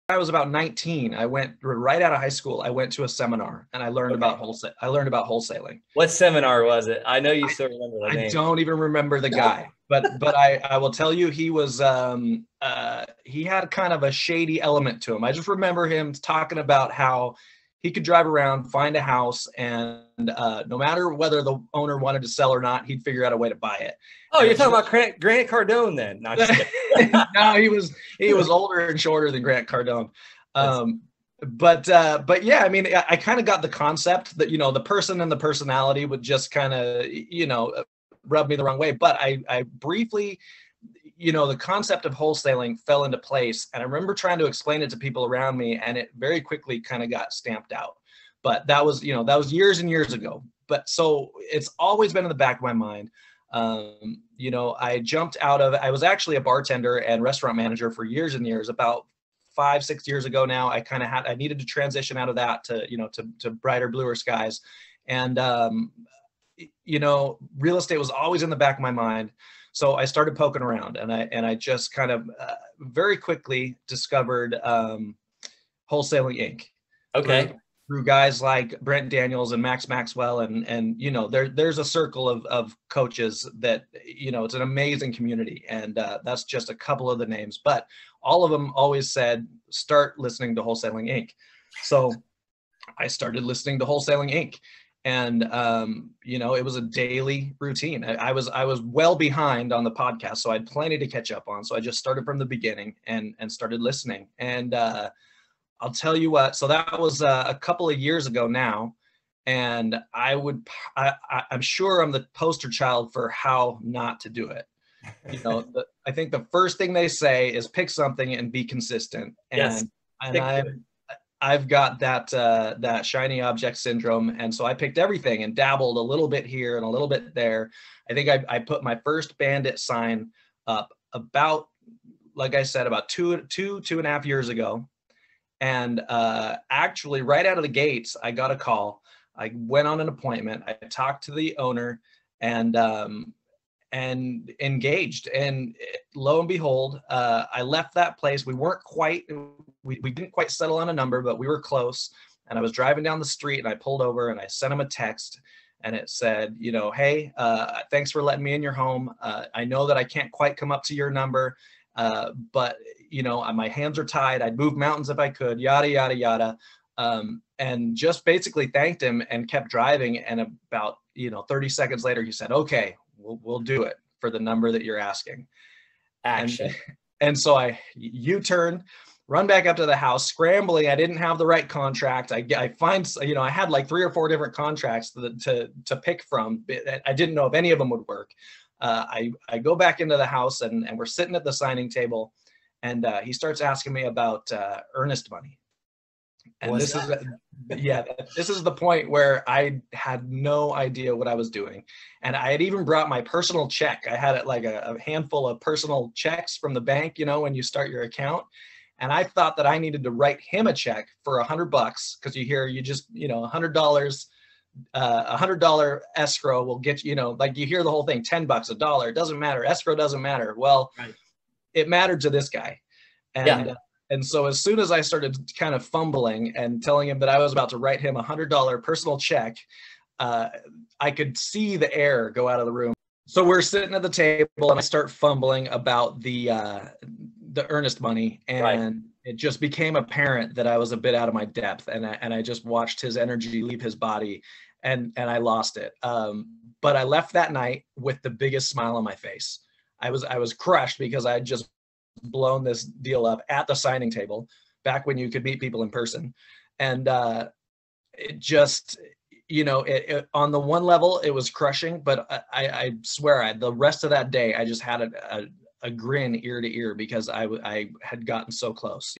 I was about 19, I went right out of high school. I went to a seminar and I learned Okay. about wholesale. I learned about wholesaling. What seminar was it? I know you still remember the I name. don't even remember the guy, but I will tell you he was he had kind of a shady element to him. I just remember him talking about how he could drive around, find a house, and no matter whether the owner wanted to sell or not, he'd figure out a way to buy it. Oh, And you're it talking just about Grant Cardone then? Not just no, he was older and shorter than Grant Cardone. That's Um, but yeah, I mean, I kind of got the concept that the person and the personality would just kind of rub me the wrong way. But I briefly, the concept of wholesaling fell into place, and I remember trying to explain it to people around me, and it very quickly kind of got stamped out. But that was years and years ago. But so it's always been in the back of my mind. I jumped out of, I was actually a bartender and restaurant manager for years and years. About 5, 6 years ago now, I needed to transition out of that to brighter, bluer skies. And, real estate was always in the back of my mind. So I started poking around, and I just kind of very quickly discovered Wholesaling Inc. through okay. through guys like Brent Daniels and Max Maxwell, and there's a circle of coaches that it's an amazing community, and that's just a couple of the names, but all of them always said start listening to Wholesaling Inc. So I started listening to Wholesaling Inc. And it was a daily routine. I was well behind on the podcast, so I had plenty to catch up on. So I just started from the beginning and started listening. And I'll tell you what. So that was a couple of years ago now, and I'm sure I'm the poster child for how not to do it. I think the first thing they say is pick something and be consistent. Yes. And Pick good. I've got that shiny object syndrome, and so I picked everything and dabbled a little bit here and a little bit there. I think I put my first Bandit sign up about, like I said, about two and a half years ago. And actually, right out of the gates, I got a call. I went on an appointment. I talked to the owner and engaged. And lo and behold, I left that place. We didn't quite settle on a number, but we were close. And I was driving down the street, and I pulled over and I sent him a text. And it said, hey, thanks for letting me in your home. I know that I can't quite come up to your number, but my hands are tied. I'd move mountains if I could, yada, yada, yada. And just basically thanked him and kept driving. And about, 30 seconds later, he said, okay, we'll do it for the number that you're asking. Action. And so I U-turned, run back up to the house, scrambling. I didn't have the right contract. I find, I had like 3 or 4 different contracts to pick from. I didn't know if any of them would work. I go back into the house, and we're sitting at the signing table, and he starts asking me about earnest money. And this is the point where I had no idea what I was doing. And I had even brought my personal check. I had it like a handful of personal checks from the bank, when you start your account. And I thought that I needed to write him a check for $100, because $100, $100 escrow will get like you hear the whole thing, $10, $1, it doesn't matter. Escrow doesn't matter. Well, Right. It mattered to this guy. And and so as soon as I started kind of fumbling and telling him that I was about to write him $100 personal check, I could see the air go out of the room. So we're sitting at the table, and I start fumbling about the earnest money, and Right. it just became apparent that I was a bit out of my depth, and I just watched his energy leave his body, and I lost it. But I left that night with the biggest smile on my face. I was crushed because I had just blown this deal up at the signing table back when you could meet people in person. And it just, on the one level, it was crushing, but I swear the rest of that day, I just had a grin ear to ear because I had gotten so close.